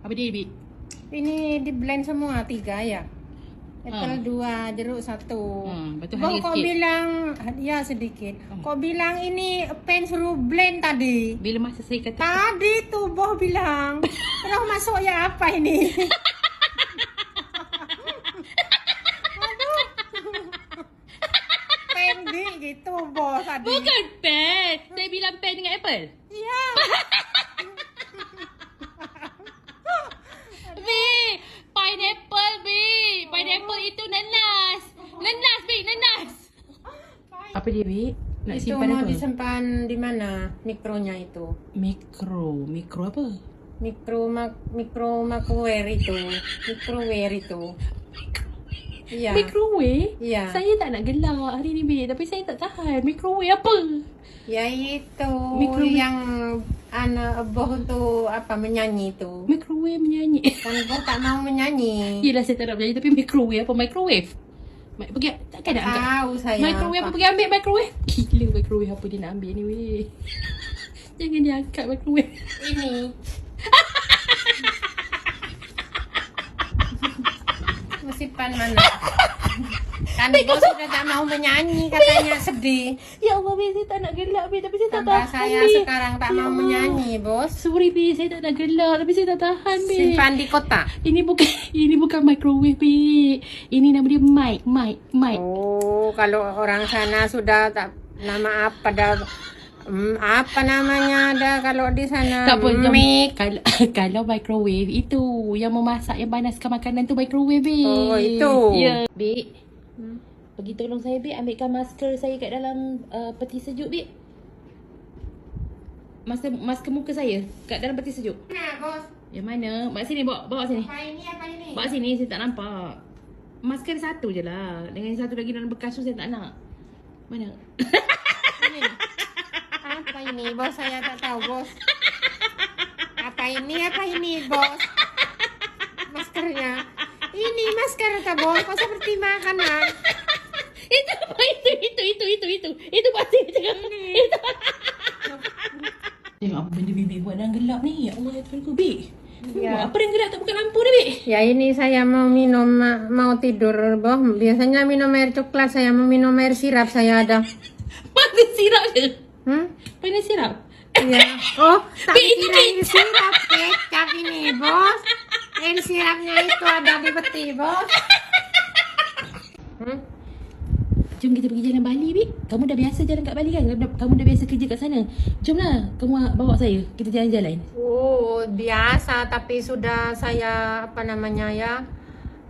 Apa dia, Bi? Ini di blend semua 3 ya. Apple 2, jeruk 1. Betul, Kok hadiah sikit. bilang ya sedikit. Kok bilang ini pen suruh blend tadi? Bila masa saya kata Tadi tuh Boh bilang. Terus masuk ya apa ini? Aduh. Pen gitu Boh tadi. bukan pen. Saya bilang pen dengan apple. Iya. Bi, pineapple, Bi. Pineapple itu nanas. Nanas, Bi, nanas. Apa dia, Bi? Nak Itu simpan mau apa? disimpan di mana mikronya itu? Mikro apa? Mikro microwave itu. Microwave itu. Iya. Microwave? Iya. Saya tak nak gelak hari ni, Bi. Tapi saya tak tahan. Microwave apa? Ya itu Microwave. yang anak Boh tuh apa menyanyi tuh. Microwave menyanyi. Kan Boh tak mau menyanyi. Yelah, saya tak nak menyanyi. Tapi microwave apa? Microwave? Pergi, takkan nak angkat. Tahu saya. Microwave apa? Pergi ambil microwave. Gila microwave apa dia nak ambil ni, weh. Jangan dia angkat microwave. Ini. Musipan mana? Kan Boh sudah tak mau menyanyi katanya sedih. Ya Allah, Bi. Saya tak nak gelak, Bi. Tapi saya tak Tambah tahan, saya Bi. sekarang tak Ya mau Allah. menyanyi, Bos. Sorry, Bi. Saya tak nak gelak. Tapi saya tak tahan, Bi. Simpan di kotak. Ini bukan microwave, Bi. Ini nama dia mic. Oh, kalau orang sana sudah tak nama apa dah apa namanya dah kalau di sana Tak apa, mic. kalau microwave itu yang memasak, yang panaskan makanan tu microwave, Bi. Oh, itu. Ya. Bi. Pergi tolong saya, Bi. Ambilkan masker saya kat dalam peti sejuk, Bi. Masker muka saya kat dalam peti sejuk. Nah, Bos. Yang mana? Bawa sini, bawa sini. Apa ini? Bawa sini, saya tak nampak. Masker satu je lah. Dengan satu lagi dalam bekas tu saya tak nak. Mana? Ini. Apa ini, Bos? Saya tak tahu, Bos. Apa ini, Bos? Maskernya. Ini masker kah, Bos? Kok seperti makanan? Itu apa? Itu pasti cakap. Itu. Tengok apa benda Bibi buat dalam gelap ni. Ya Allah, ya Tuhanku, Bi. Ya. Buat apa dalam gelap tak buka lampu ni, Bi? Ya ini saya mau minum, mau tidur, Boh. Biasanya minum air coklat, saya mau minum air sirap, saya ada. Mana sirap je? Mana sirap? Iya. Oh, tak Bi, itu kira air sirap kecap ini, Bos. Air sirapnya itu ada di peti, Bos. Jom kita pergi jalan Bali, Bi. Kamu dah biasa jalan kat Bali kan? Kamu dah biasa kerja kat sana. Jomlah, kamu bawa saya. Kita jalan-jalan. Oh, biasa, tapi sudah saya apa namanya ya?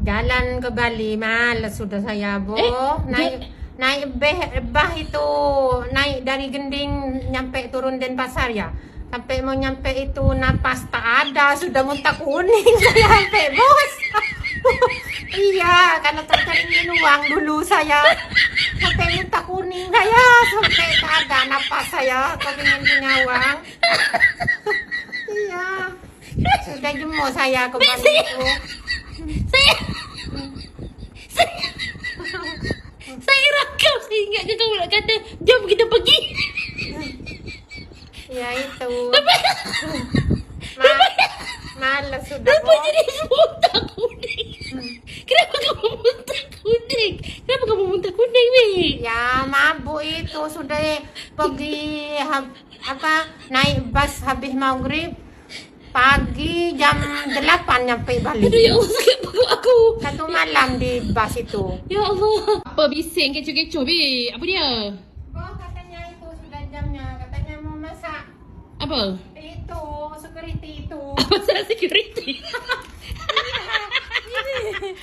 Jalan ke Bali, malas sudah saya, Boh. Naik bah itu, naik dari Gending nyampe turun Denpasar ya. Sampai mau nyampe itu napas tak ada, sudah muntah kuning saya sampai, Bos. Iya, karena terkering uang dulu saya. Sampai muntah kuning saya, sampai tak ada napas saya, kepingin punya uang. Iya. Sudah jemu saya ke Bali itu. Saya rakam. Saya ingatkan kamu nak kata, jom kita pergi. Ya itu. Malas sudah, Kenapa Bos. jadi muntah kuning? Kenapa kamu muntah kuning? Kenapa kamu muntah kuning, Bi? Ya mabuk itu sudah pergi naik bus habis maghrib pagi jam 8 nyampe Bali. Aduh, ya Allah, sakit perut aku. 1 malam di bus itu. Ya Allah. Apa bising kecoh-kecoh, Bi? Apa dia? Oh, katanya itu sudah jamnya, katanya mau masak. Apa? Itu security itu. Pasal security. Ini.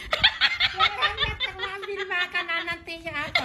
Jangan datang ambil makanan nanti apa